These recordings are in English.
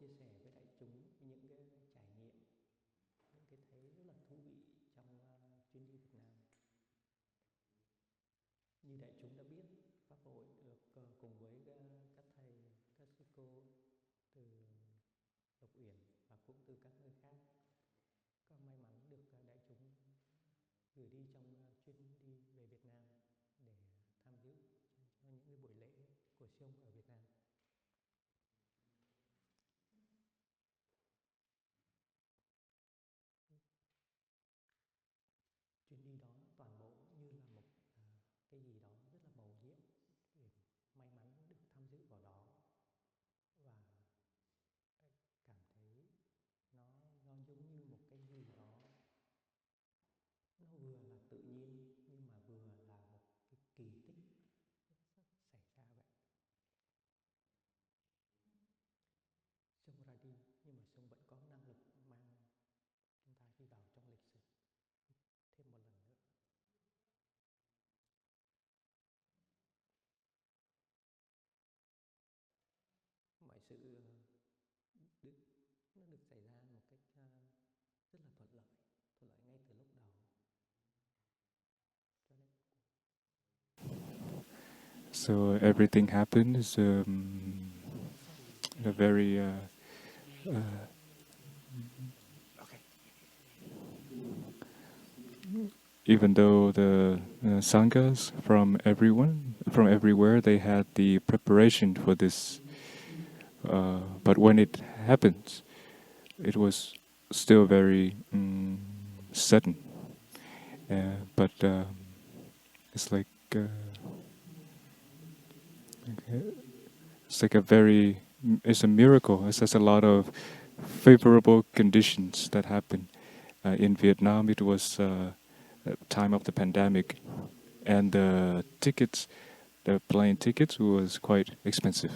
chia sẻ với đại chúng những cái trải nghiệm, những cái thấy rất là thú vị trong chuyến đi Việt Nam. Như đại chúng đã biết, Pháp hội được cùng với các thầy, các sư cô từ Lộc Uyển và cũng từ các nơi khác có may mắn được đại chúng gửi đi trong chuyến đi về Việt Nam để tham dự cho những cái buổi lễ của sư ông ở Việt Nam. Chuyến đi đó toàn bộ như là một cái gì đó rất là mầu nhiệm để may mắn được tham dự vào đó và cảm thấy nó giống như một cái gì đó nó vừa là tự nhiên nhưng mà vừa là một cái kỳ tích xảy ra vậy. Sông ra đi nhưng mà sông vẫn có năng lực mang chúng ta đi vào trong lịch sử thêm một lần nữa. Mọi sự nó được xảy ra một cách rất là thuận lợi ngay từ lúc đầu. So everything happens in a very even though the sanghas from everywhere, they had the preparation for this, but when it happened, it was still very sudden. But it's like it's a miracle. It's just a lot of favorable conditions that happen. In Vietnam, it was time of the pandemic, and the plane tickets was quite expensive.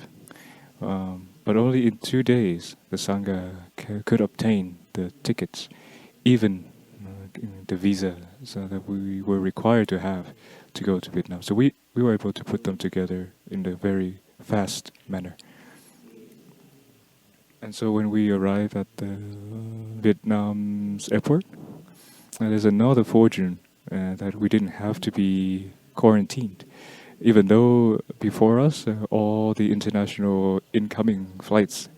But only in 2 days, the Sangha could obtain the tickets, even the visa, so that we were required to have to go to Vietnam. So we were able to put them together in a very fast manner. And so when we arrived at the Vietnam's airport, there's another fortune that we didn't have to be quarantined. Even though before us, all the international incoming flights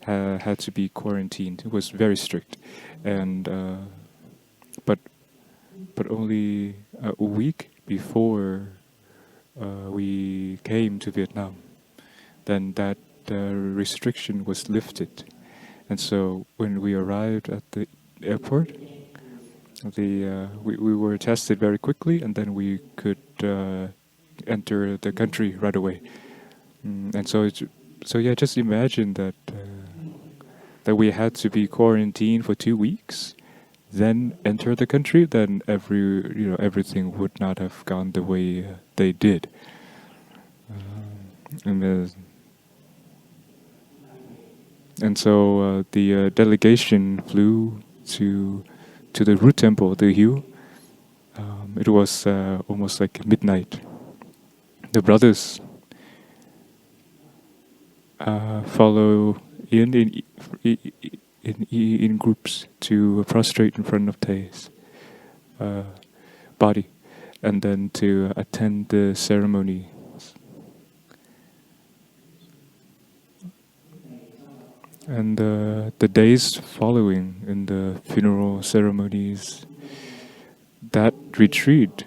had to be quarantined. It was very strict. And but only a week before we came to Vietnam, then that restriction was lifted. And so when we arrived at the airport, we were tested very quickly, and then we could enter the country right away. And so just imagine that we had to be quarantined for 2 weeks, then enter the country. Then everything would not have gone the way they did. And so the delegation flew to the root temple, the hill. It was almost like midnight. The brothers follow in groups to prostrate in front of Thay's body, and then to attend the ceremony. And the days following in the funeral ceremonies, that retreat,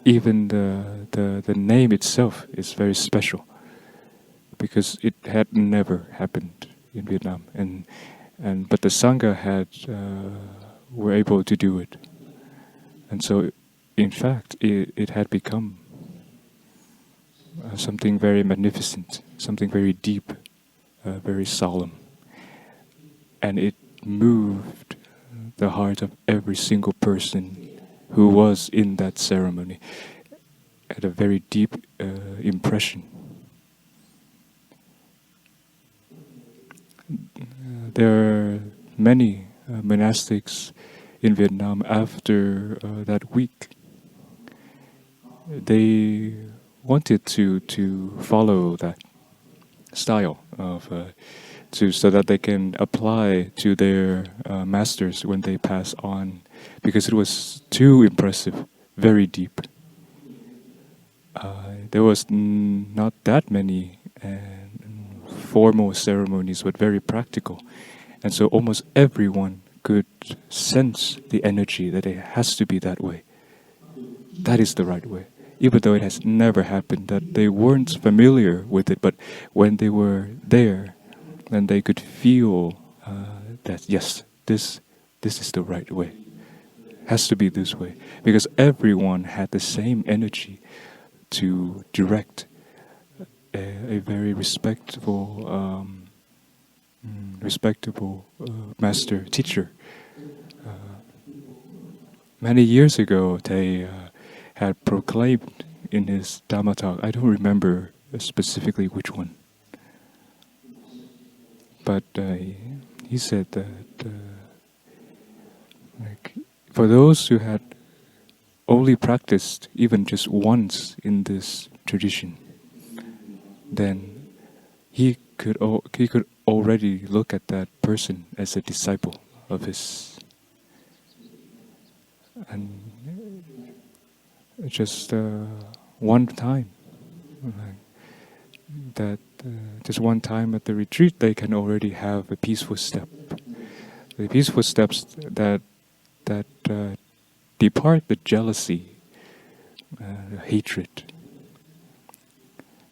even the name itself is very special, because it had never happened in Vietnam, but the Sangha were able to do it, and so in fact it had become something very magnificent, something very deep, very solemn, and it moved the heart of every single person who was in that ceremony, had a very deep impression. There are many monastics in Vietnam after that week. They wanted to follow that style of so that they can apply to their masters when they pass on, because it was too impressive, very deep. There was not that many formal ceremonies, but very practical. And so almost everyone could sense the energy that it has to be that way. That is the right way. Even though it has never happened, that they weren't familiar with it, but when they were there, then they could feel that, yes, this is the right way. Has to be this way. Because everyone had the same energy to direct a very respectable master, teacher. Many years ago, Thay had proclaimed in his Dharma talk, I don't remember specifically which one, but he said that for those who had only practiced even just once in this tradition, then he could already look at that person as a disciple of his. And just one time, just one time at the retreat, they can already have a peaceful step. The peaceful steps that depart the jealousy, the hatred,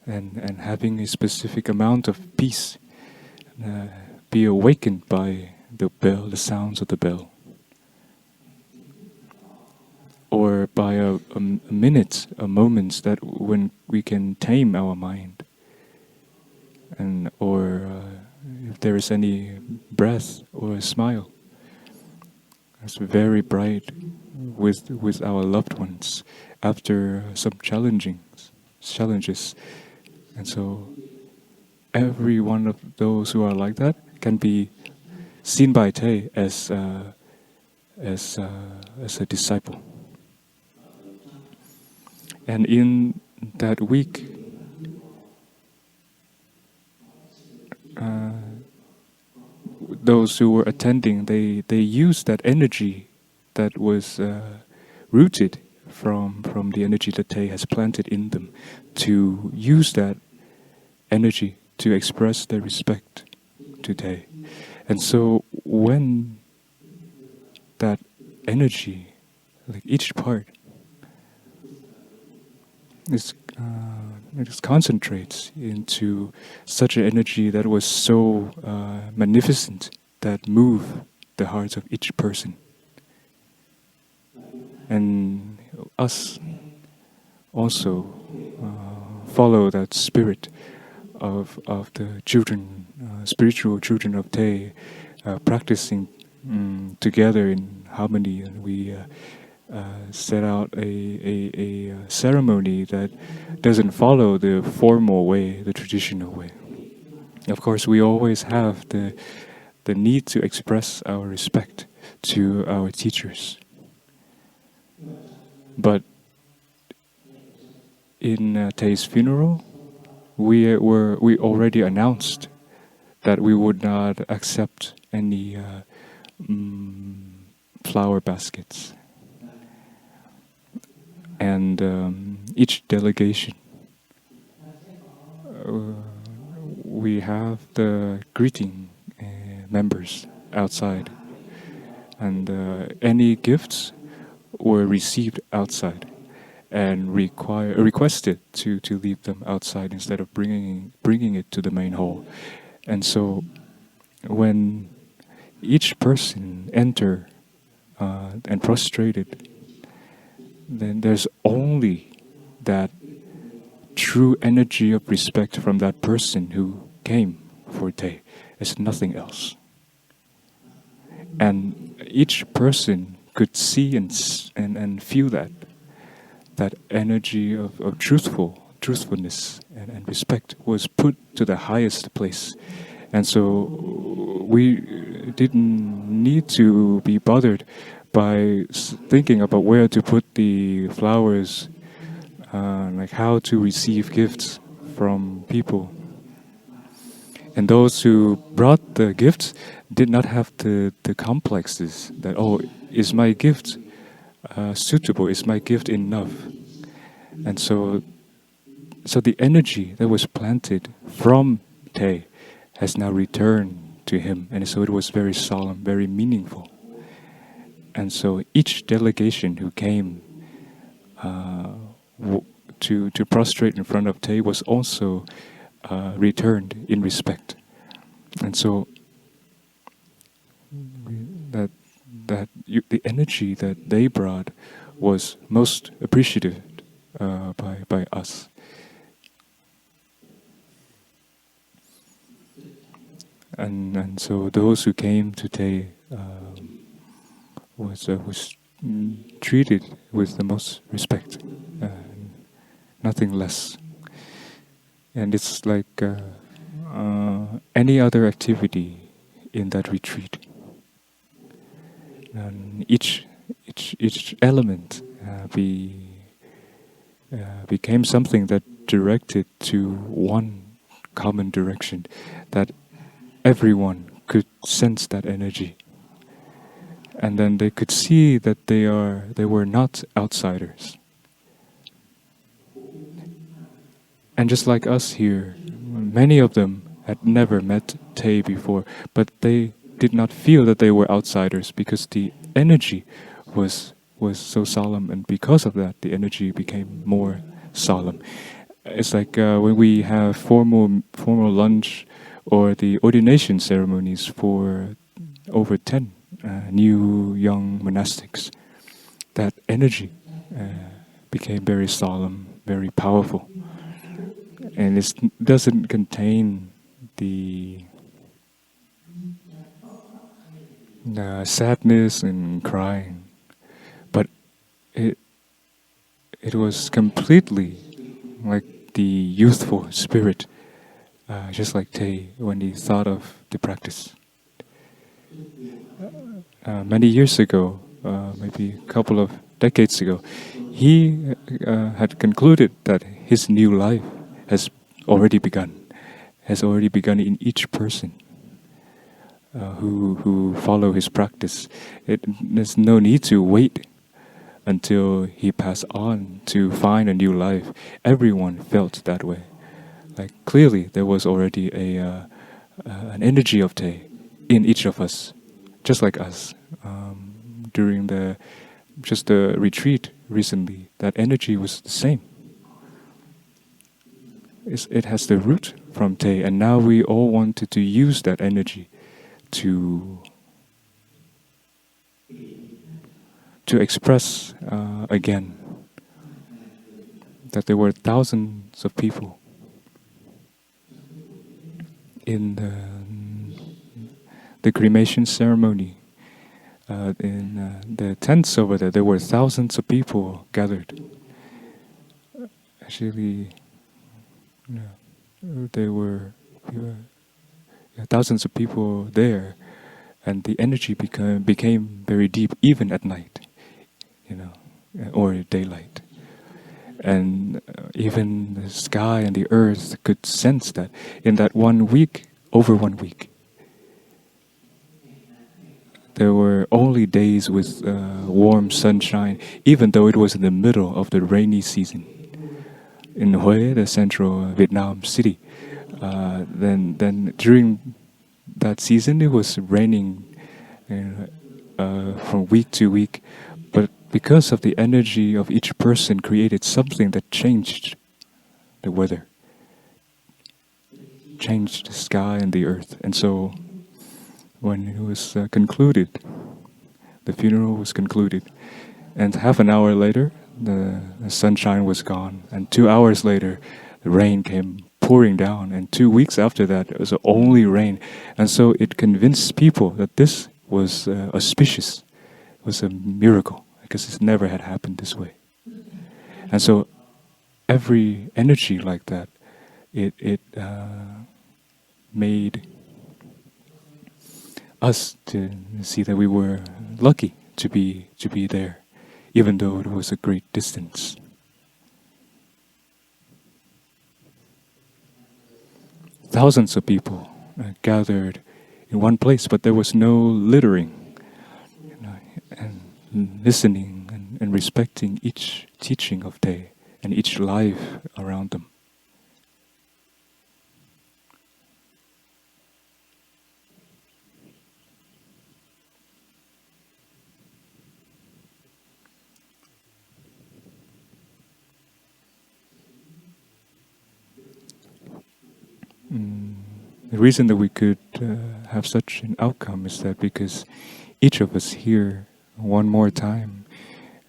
and having a specific amount of peace, be awakened by the bell, the sounds of the bell, or by a minute, a moment that when we can tame our mind, and or if there is any breath or a smile, it's very bright with our loved ones after some challenges. And so every one of those who are like that can be seen by Thay as a disciple. And in that week, those who were attending, they used that energy that was rooted from the energy that Thay has planted in them, to use that energy to express their respect to Thay. And so when that energy, like each part, it just concentrates into such an energy that was so magnificent, that moved the hearts of each person. And us also follow that spirit of the children, spiritual children of Thay, practicing together in harmony, and we set out a ceremony that doesn't follow the formal way, the traditional way. Of course, we always have the need to express our respect to our teachers. But in Thay's funeral, we already announced that we would not accept any flower baskets. And each delegation, we have the greeting members outside, and any gifts were received outside, and requested to leave them outside instead of bringing it to the main hall. And so, when each person enter and prostrated, then there's only that true energy of respect from that person who came for Thay. There's nothing else. And each person could see and feel that energy of truthfulness and respect was put to the highest place. And so we didn't need to be bothered by thinking about where to put the flowers, like how to receive gifts from people. And those who brought the gifts did not have the complexes that, oh, is my gift suitable? Is my gift enough? And so the energy that was planted from Thay has now returned to him. And so it was very solemn, very meaningful. And so each delegation who came to prostrate in front of Thay was also returned in respect. And so the energy that they brought was most appreciated by us. And so those who came to Thay was treated with the most respect, nothing less. And it's like any other activity in that retreat. And each element became something that directed to one common direction, that everyone could sense that energy. And then they could see that they were not outsiders. And just like us here, many of them had never met Thay before, but they did not feel that they were outsiders because the energy was so solemn, and because of that, the energy became more solemn. It's like when we have formal lunch or the ordination ceremonies for over 10 new young monastics. That energy became very solemn, very powerful. And it doesn't contain the sadness and crying, but it was completely like the youthful spirit, just like Thay when he thought of the practice. Many years ago, maybe a couple of decades ago, he had concluded that his new life has already begun in each person who follow his practice. There's no need to wait until he passed on to find a new life. Everyone felt that way. Like clearly, there was already an energy of Thay in each of us, just like us. During the retreat recently, that energy was the same. It has the root from Thay, and now we all wanted to use that energy to express again that there were thousands of people in the cremation ceremony. In the tents over there, there were thousands of people gathered. Actually, there were thousands of people there, and the energy became very deep, even at night, or daylight. And even the sky and the earth could sense that in that 1 week, over 1 week. There were only days with warm sunshine, even though it was in the middle of the rainy season. In Huế, the central Vietnam city, then during that season it was raining from week to week. But because of the energy of each person created something that changed the weather, changed the sky and the earth. And so when it was concluded, the funeral was concluded, and half an hour later, the sunshine was gone, and 2 hours later, the rain came pouring down, and 2 weeks after that, it was only rain. And so it convinced people that this was auspicious. It was a miracle, because it never had happened this way. And so every energy like that, it made us to see that we were lucky to be there, even though it was a great distance. Thousands of people gathered in one place, but there was no littering, and listening and respecting each teaching of Thay and each life around them. The reason that we could have such an outcome is that because each of us here, one more time,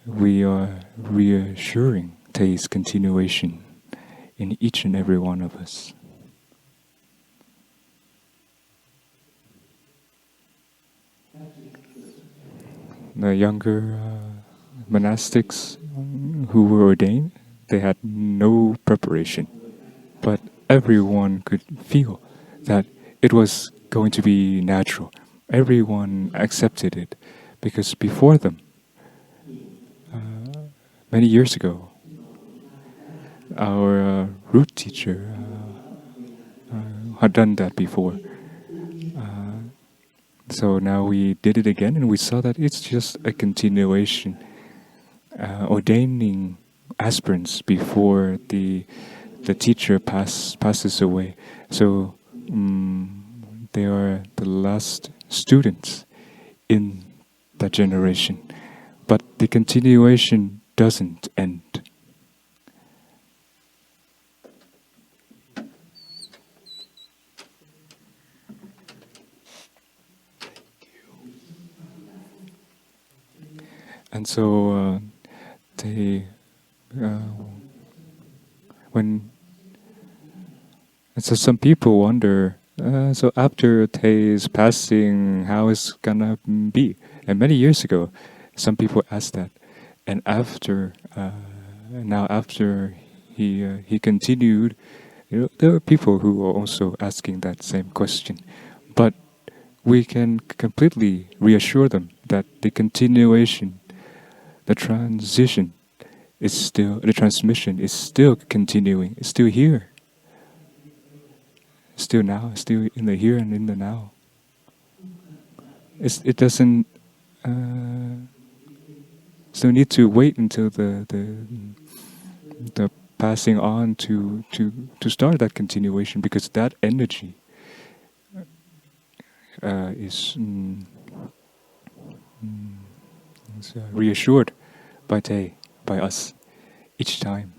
we are reassuring Thay's continuation in each and every one of us. The younger monastics who were ordained, they had no preparation, but everyone could feel that it was going to be natural. Everyone accepted it because before them, many years ago, our root teacher had done that before. So now we did it again, and we saw that it's just a continuation, ordaining aspirants before the teacher passes away. So they are the last students in that generation, but the continuation doesn't end. And so so some people wonder, so after Thay's passing, how is gonna be? And many years ago, some people asked that, and after he continued, there are people who are also asking that same question, but we can completely reassure them that the continuation, the transmission is still continuing. It's still here. Still now. Still in the here and in the now. It doesn't still need to wait until the passing on to start that continuation, because that energy is reassured by Thay, by us, each time.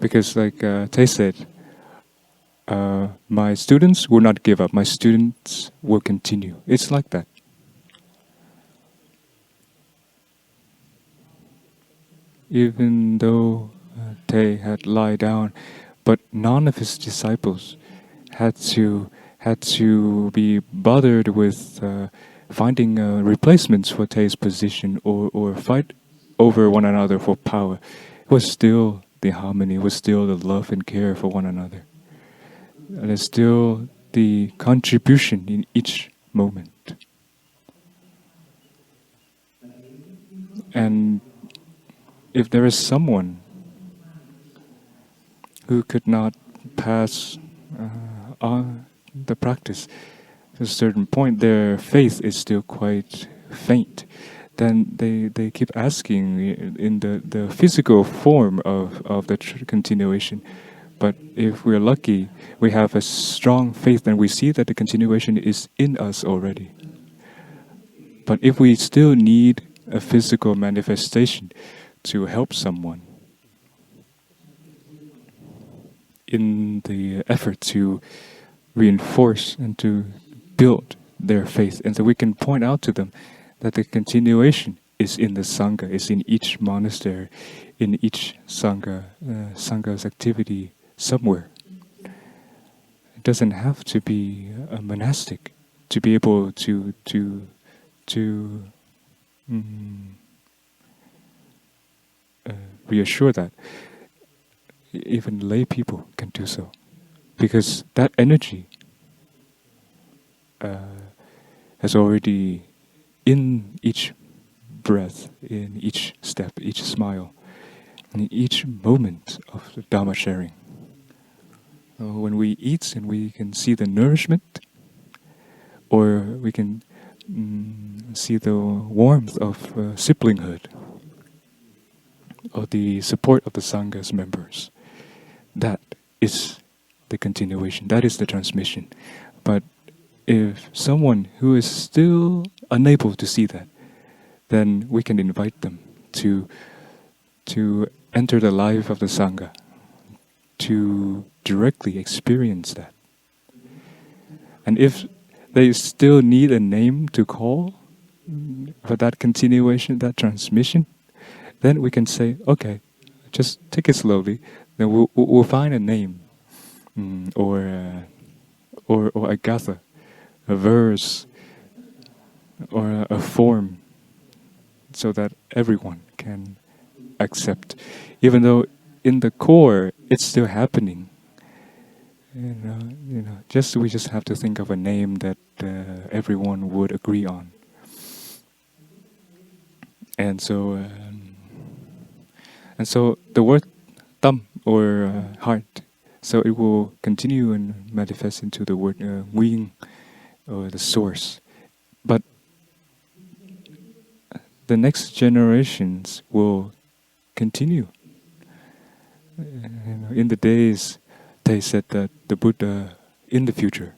Because like Thay said, my students will not give up, my students will continue. It's like that. Even though Thay had lied down, but none of his disciples had to be bothered with finding replacements for Thay's position or fight over one another for power. It was still the harmony, it was still the love and care for one another. And it's still the contribution in each moment. And if there is someone who could not pass on the practice to a certain point, their faith is still quite faint, then they keep asking in the physical form of the continuation. But if we're lucky, we have a strong faith and we see that the continuation is in us already. But if we still need a physical manifestation to help someone in the effort to reinforce and to build their faith, and so we can point out to them that the continuation is in the Sangha, is in each monastery, in each Sangha's activity somewhere. It doesn't have to be a monastic to be able to reassure that. Even lay people can do so, because that energy has already, in each breath, in each step, each smile, in each moment of the Dharma sharing, when we eat and we can see the nourishment, or we can see the warmth of siblinghood, or the support of the Sangha's members. That is the continuation, that is the transmission. But if someone who is still unable to see that, then we can invite them to enter the life of the Sangha, to directly experience that. And if they still need a name to call for that continuation, that transmission, then we can say, okay, just take it slowly. Then we'll find a name, or a gatha, a verse, or a form, so that everyone can accept, even though in the core it's still happening. We just have to think of a name that everyone would agree on. And so the word tam, or heart, so it will continue and manifest into the word wing, or the source. But the next generations will continue. In the days, they said that the Buddha in the future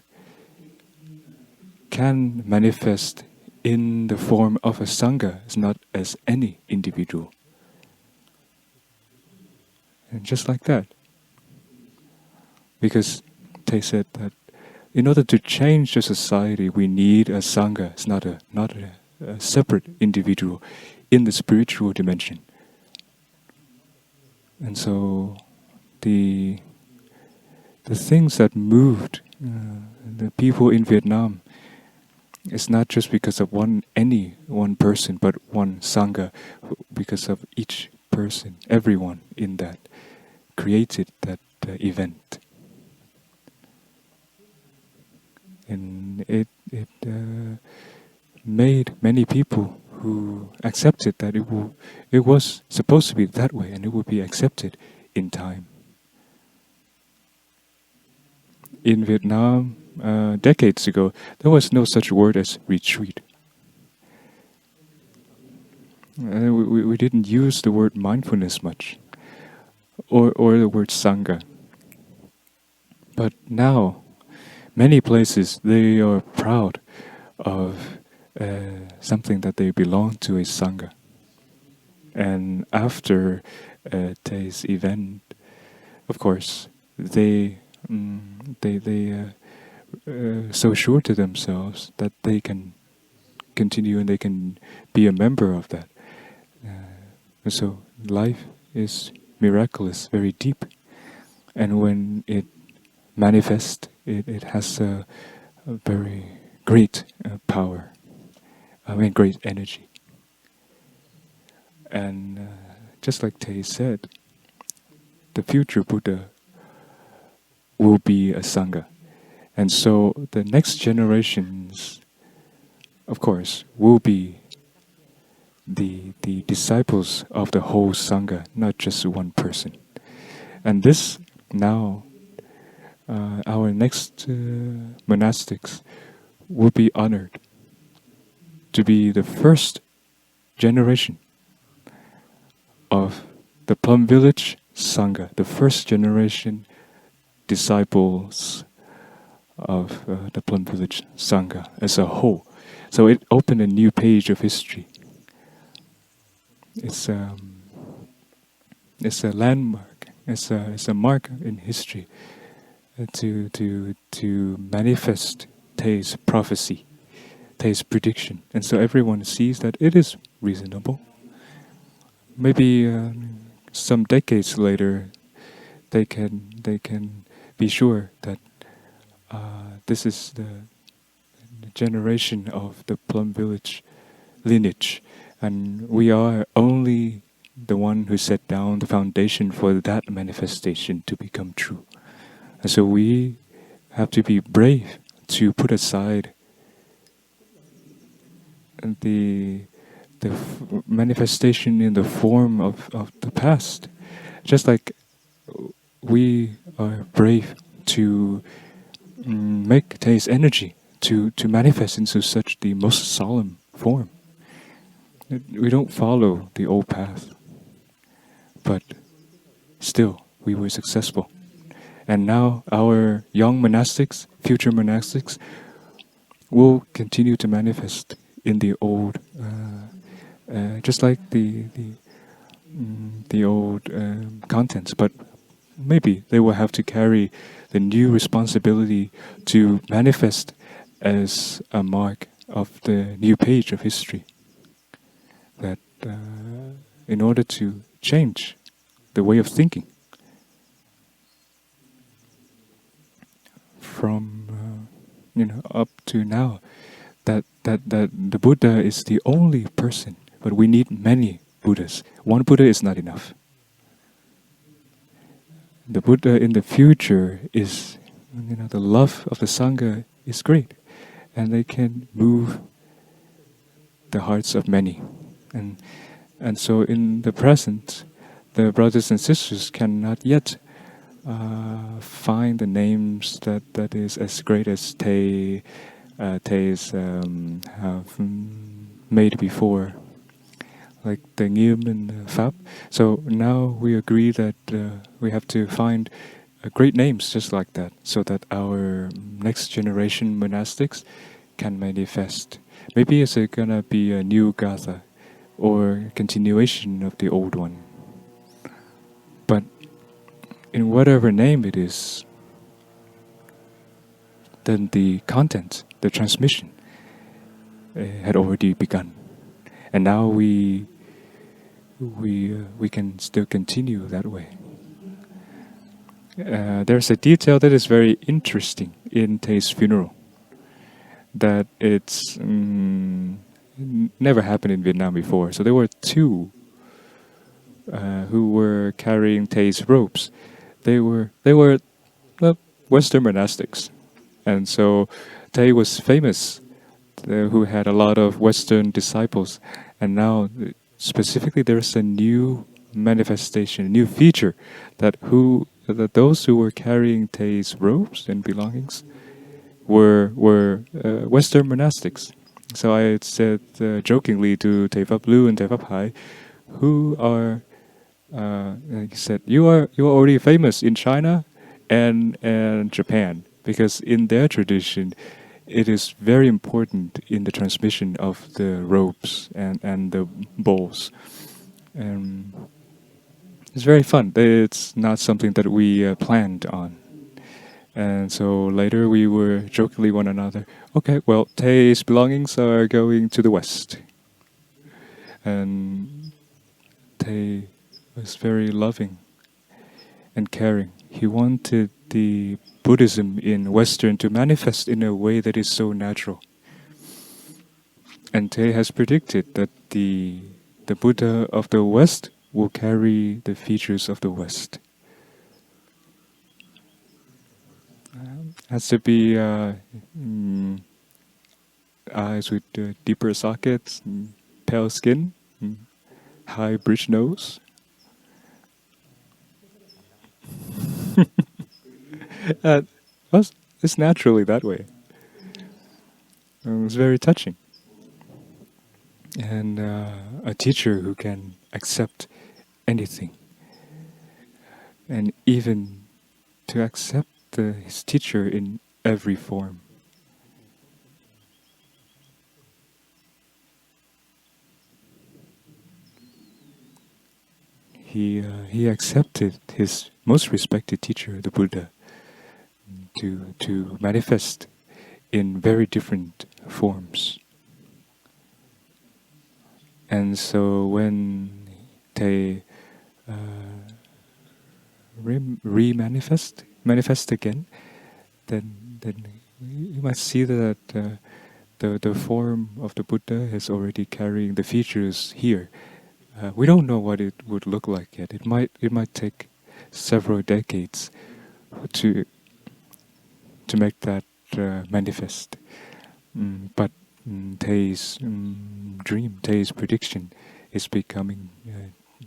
can manifest in the form of a Sangha, not as any individual. And just like that. Because they said that in order to change the society, we need a Sangha. It's not a separate individual in the spiritual dimension. And so the things that moved the people in Vietnam is not just because of any one person, but one Sangha, because of each person, everyone in that created that event. And it made many people who accepted that it was supposed to be that way, and it would be accepted in time. In Vietnam, decades ago, there was no such word as retreat. We didn't use the word mindfulness much, or the word Sangha. But now, many places, they are proud of something that they belong to a Sangha. And after Thay's event, of course, they so sure to themselves that they can continue and they can be a member of that. So life is miraculous, very deep. And when it manifests, it has a very great power, great energy. And just like Thay said, the future Buddha will be a Sangha. And so the next generations, of course, will be the disciples of the whole Sangha, not just one person. And this now, our next monastics will be honored to be the first generation of the Plum Village Sangha, the first generation disciples of the Plum Village Sangha as a whole. So it opened a new page of history. It's a landmark. It's a mark in history to manifest Thay's prophecy, Thay's prediction, and so everyone sees that it is reasonable. Maybe some decades later, they can be sure that this is the generation of the Plum Village lineage, and we are only the one who set down the foundation for that manifestation to become true. And so we have to be brave to put aside the manifestation in the form of the past. Just like we are brave to make Thay's energy to manifest into such the most solemn form. We don't follow the old path, but still we were successful. And now our young monastics, future monastics, will continue to manifest in the old, just like the old contents, but maybe they will have to carry the new responsibility to manifest as a mark of the new page of history. That in order to change the way of thinking from up to now, that the Buddha is the only person, but we need many Buddhas. One Buddha is not enough. The Buddha in the future is, the love of the Sangha is great, and they can move the hearts of many. And so in the present, the brothers and sisters cannot yet find the names that is as great as Thay's have made before, like the Nghiêm and the Pháp. So now we agree that we have to find great names just like that, so that our next generation monastics can manifest. Maybe it's gonna be a new Gatha or continuation of the old one. But in whatever name it is, then the content, the transmission, had already begun, and now we can still continue that way. There's a detail that is very interesting in Thay's funeral, that it's never happened in Vietnam before. So there were two who were carrying Thay's robes. They were Western monastics, and so Thay was famous, who had a lot of Western disciples, and now specifically there's a new manifestation, a new feature, that those who were carrying Thay's robes and belongings were Western monastics. So I said jokingly to Thay Pháp Lưu and Thay Pháp Hai, who are, he said, you are already famous in China and Japan, because in their tradition, it is very important in the transmission of the robes and the bowls. It's very fun. It's not something that we planned on. And so later we were jokingly one another, okay, well, Thay's belongings are going to the West. And Thay was very loving and caring. He wanted the Buddhism in Western to manifest in a way that is so natural. And Thay has predicted that the Buddha of the West will carry the features of the West. Has to be eyes with deeper sockets, pale skin, high bridge nose. It's naturally that way. It was very touching. And a teacher who can accept anything, and even to accept his teacher in every form. He accepted his most respected teacher, the Buddha, to manifest in very different forms. And so when they manifest again, then you might see that the form of the Buddha is already carrying the features here. We don't know what it would look like yet. It might take several decades to make that manifest. But Thay's dream, Thay's prediction is becoming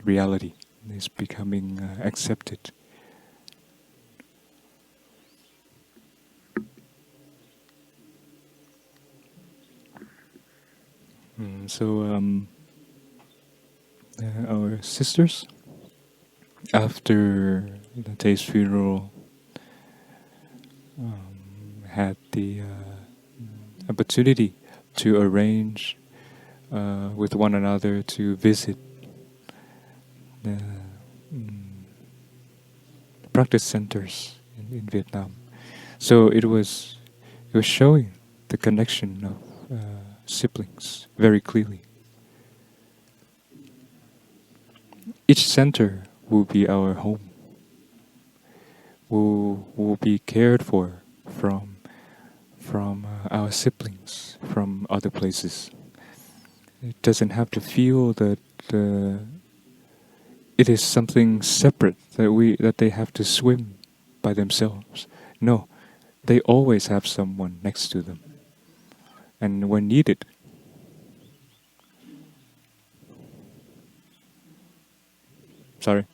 reality. Is becoming accepted. Our sisters, after the Thay's funeral, had the opportunity to arrange with one another to visit the practice centers in Vietnam. So it was showing the connection of siblings very clearly. Each center will be our home, will be cared for from our siblings from other places. It doesn't have to feel that it is something separate that they have to swim by themselves. No, they always have someone next to them, and when needed. Sorry.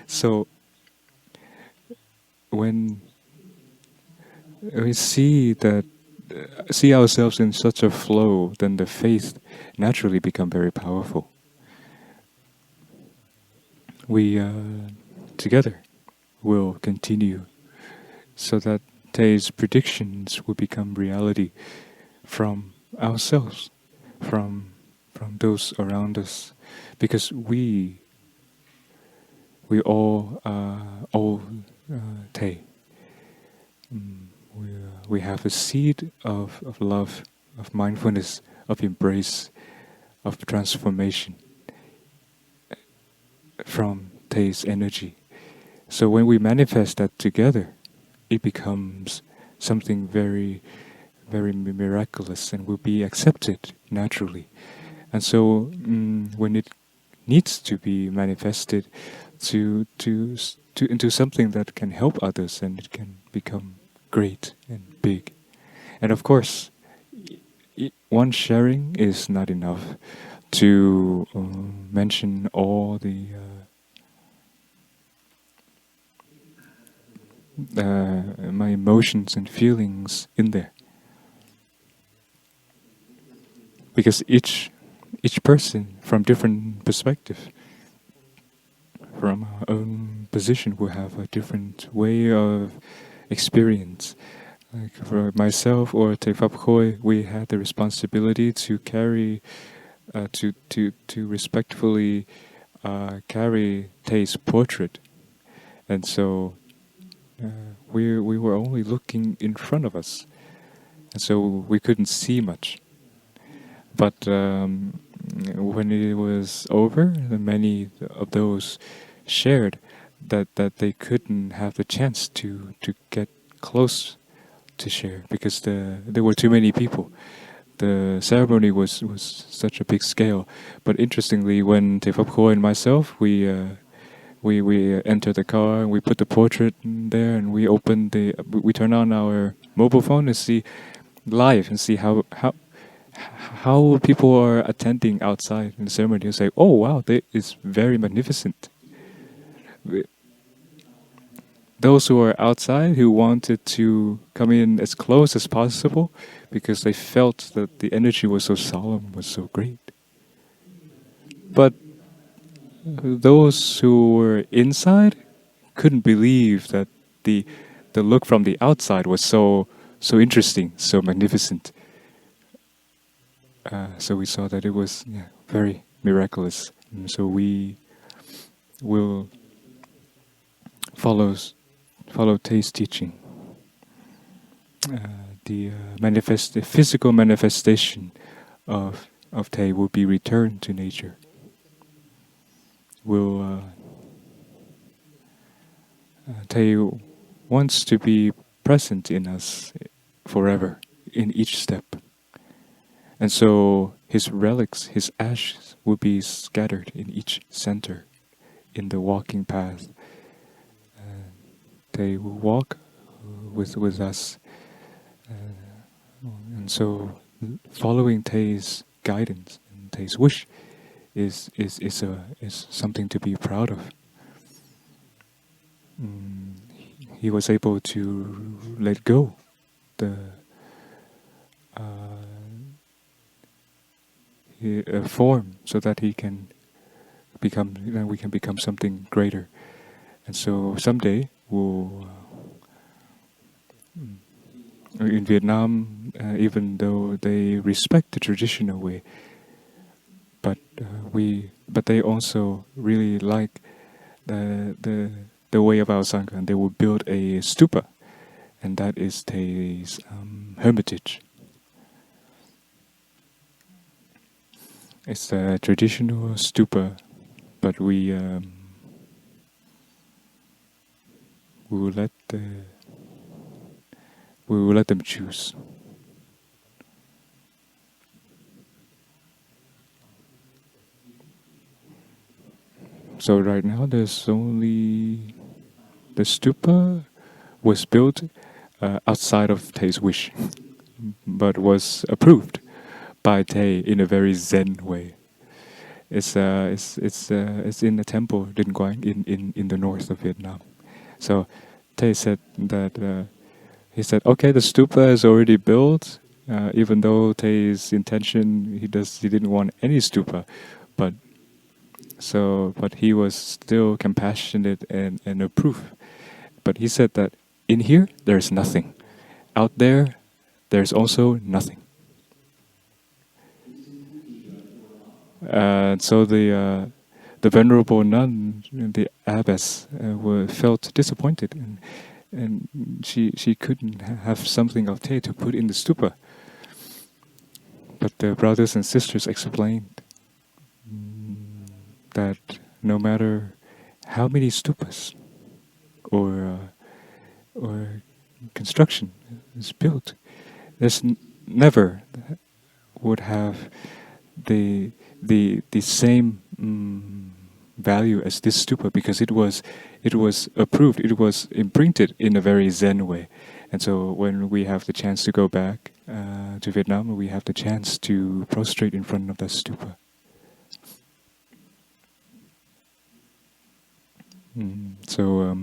So when we see ourselves in such a flow, then the faith naturally become very powerful. We together will continue, so that Thay's predictions will become reality from ourselves, from those around us, because we all Thay. We have a seed of love, of mindfulness, of embrace, of transformation from Thay's energy. So when we manifest that together, it becomes something very, very miraculous and will be accepted naturally. And so when it needs to be manifested into something that can help others, and it can become great and big. And of course, one sharing is not enough to mention all the my emotions and feelings in there, because each person from different perspective, from our own position, will have a different way of experience. Like for myself or Thay Pháp Khoi, we had the responsibility to carry, to respectfully carry Thay's portrait, and so we were only looking in front of us, and so we couldn't see much. But when it was over, many of those shared that they couldn't have the chance to get close to share, because there were too many people. The ceremony was such a big scale. But interestingly, when Thay Pháp Khoi and myself, we entered the car, and we put the portrait in there, and we turn on our mobile phone and see live, and see how people are attending outside in the ceremony. You say, "Oh wow, that is very magnificent." Those who are outside, who wanted to come in as close as possible, because they felt that the energy was so solemn, was so great. But those who were inside couldn't believe that the look from the outside was so interesting, so magnificent. So we saw that it was very miraculous. And so we will follow Thay's teaching. The physical manifestation of Thay will be returned to nature. Thay wants to be present in us forever, in each step. And so his relics, his ashes, will be scattered in each center, in the walking path. They will walk with us. And so following Thay's guidance and Thay's wish is something to be proud of. He was able to let go form, so that he can become, we can become something greater. And so someday we'll. In Vietnam, even though they respect the traditional way, but but they also really like the way of our sangha, and they will build a stupa, and that is Thay's hermitage. It's a traditional stupa, but we will let them choose. So right now there's only the stupa was built outside of Thay's wish, but was approved by Thay in a very Zen way. It's in the temple Đình Quang in the north of Vietnam. So Thay said that he said, okay, the stupa is already built. Even though Thay's intention, he didn't want any stupa, but he was still compassionate and approved. But he said that in here there's nothing, out there there's also nothing. So the venerable nun, the abbess, felt disappointed, and she couldn't have something of Thay to put in the stupa. But the brothers and sisters explained that no matter how many stupas or construction is built, there's never would have the same value as this stupa, because it was approved, it was imprinted in a very Zen way. And so when we have the chance to go back to Vietnam, we have the chance to prostrate in front of that stupa. So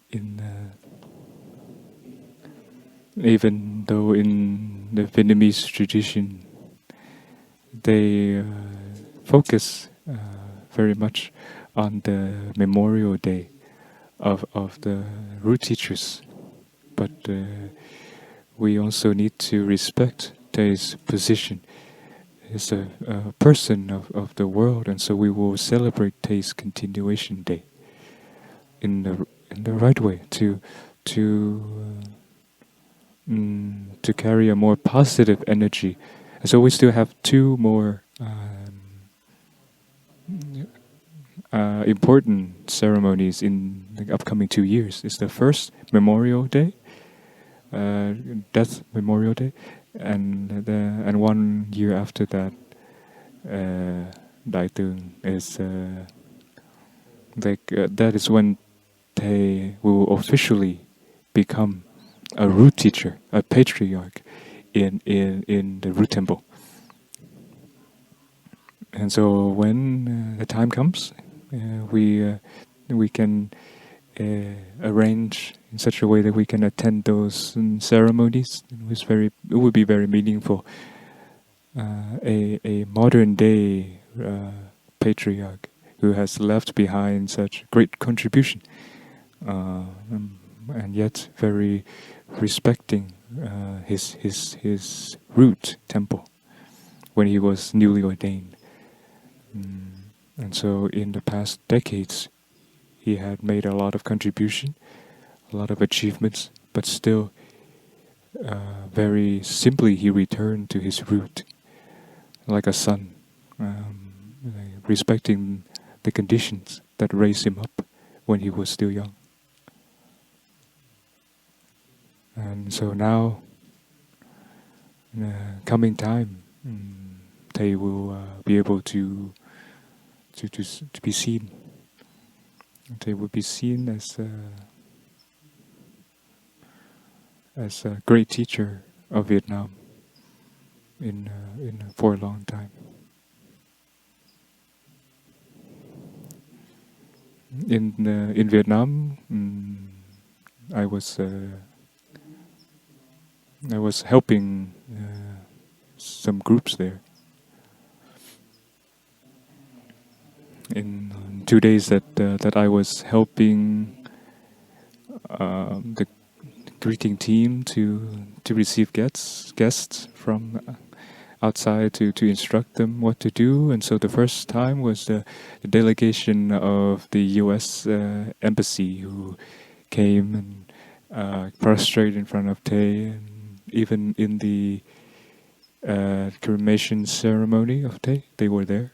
in even though in the Vietnamese tradition they focus very much on the memorial day of the root teachers, but we also need to respect Thay's position. He's a person of the world, and so we will celebrate Thay's continuation day in the right way to carry a more positive energy. And so we still have two more important ceremonies in the upcoming 2 years. It's the first Memorial Day, Death Memorial Day, and 1 year after that, Đại Tường is that is when they will officially become a root teacher, a patriarch in the root temple. And so when the time comes, we can arrange in such a way that we can attend those ceremonies. It would be very meaningful. A modern day patriarch who has left behind such great contribution, and yet very respecting his root temple when he was newly ordained. And so in the past decades, he had made a lot of contribution, a lot of achievements, but still very simply he returned to his root, like a son, respecting the conditions that raised him up when he was still young. And so now, in the coming time, they will be able to be seen. They will be seen as a great teacher of Vietnam for a long time. In Vietnam, I was helping some groups there. In 2 days that I was helping the greeting team to receive guests from outside to instruct them what to do. And so the first time was the delegation of the U.S. Embassy who came and prostrated in front of Thay, and even in the cremation ceremony of Thay, they were there.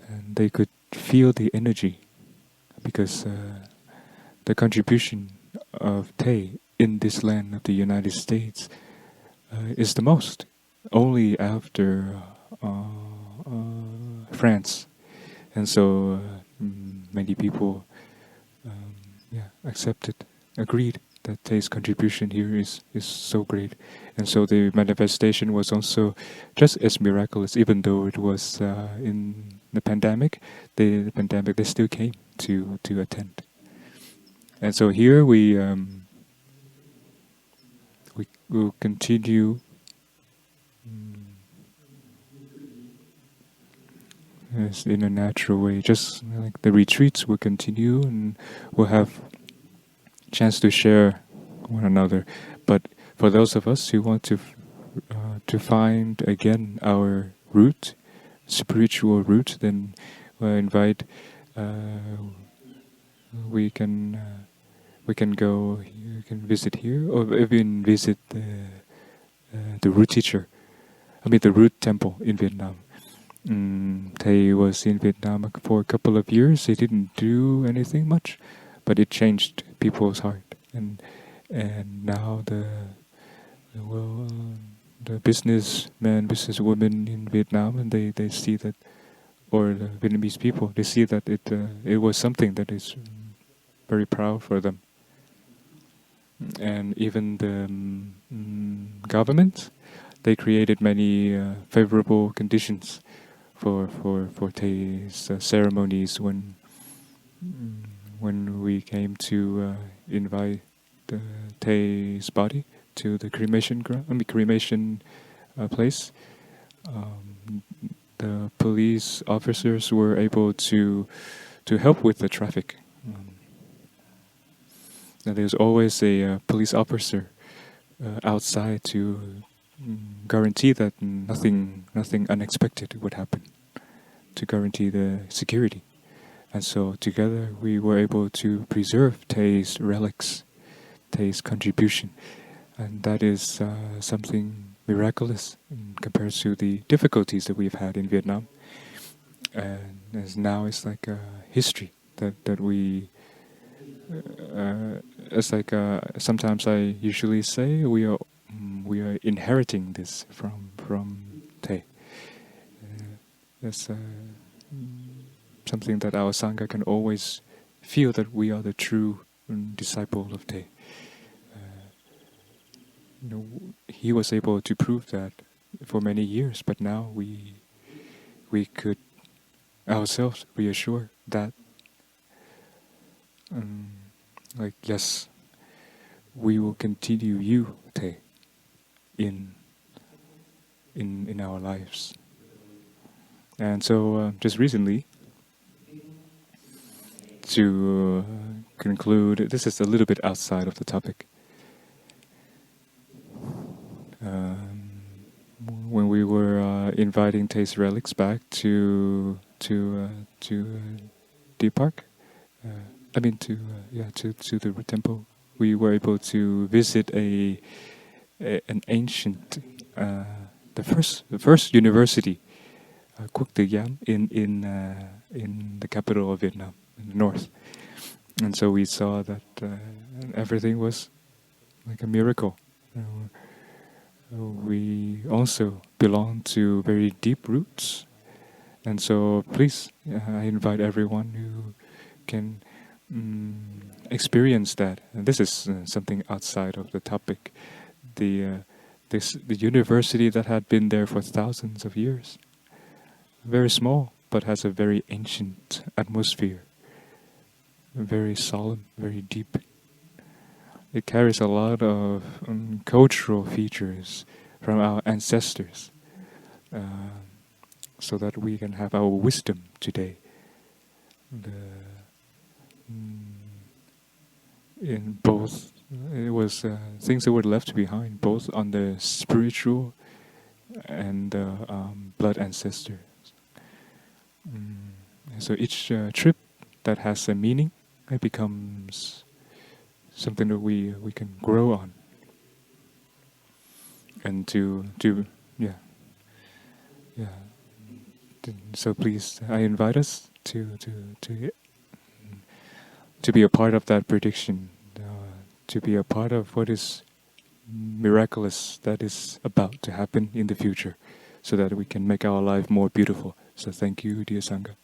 And they could feel the energy because the contribution of Thay in this land of the United States is the most, only after France. And so many people accepted, agreed that Thay's contribution here is so great. And so the manifestation was also just as miraculous, even though it was in the pandemic. The pandemic, they still came to attend. And so here we will continue as in a natural way. Just like the retreats will continue, and we'll have chance to share one another. But for those of us who want to find again our root, spiritual root, then we'll invite. We can go. You can visit here, or even visit the root teacher. I mean the root temple in Vietnam. Thay was in Vietnam for a couple of years. He didn't do anything much, but it changed people's heart. And now the businessmen, businesswomen in Vietnam, and they see that, or the Vietnamese people, they see that it was something that is very proud for them. And even the government, they created many favorable conditions for Thay's ceremonies when we came to invite Thay's body to the cremation place. The police officers were able to help with the traffic. And there's always a police officer outside to guarantee that nothing unexpected would happen, to guarantee the security. And so together we were able to preserve Thay's relics, Thay's contribution. And that is something miraculous compared to the difficulties that we've had in Vietnam. And as now it's like a history that we... it's like sometimes I usually say we are inheriting this from Thay. That's something that our Sangha can always feel, that we are the true disciple of Thay. He was able to prove that for many years, but now we could ourselves reassure that. Like, yes, we will continue you, Thay, in our lives. And so just recently, to conclude, this is a little bit outside of the topic. When we were inviting Thay's relics back to Deer Park, to the temple, we were able to visit an ancient, the first university, Quốc Tử Giám, in the capital of Vietnam, in the north. And so we saw that everything was like a miracle. We also belong to very deep roots, and so please, I invite everyone who can experience that. And this is something outside of the topic. The university that had been there for thousands of years, very small, but has a very ancient atmosphere. very solemn, very deep. It carries a lot of cultural features from our ancestors, so that we can have our wisdom today. In both, it was things that were left behind, both on the spiritual and blood ancestors. So each trip that has a meaning, it becomes something that we can grow on, and to yeah. So please, I invite us to be a part of that prediction, to be a part of what is miraculous that is about to happen in the future, so that we can make our life more beautiful. So thank you, dear Sangha.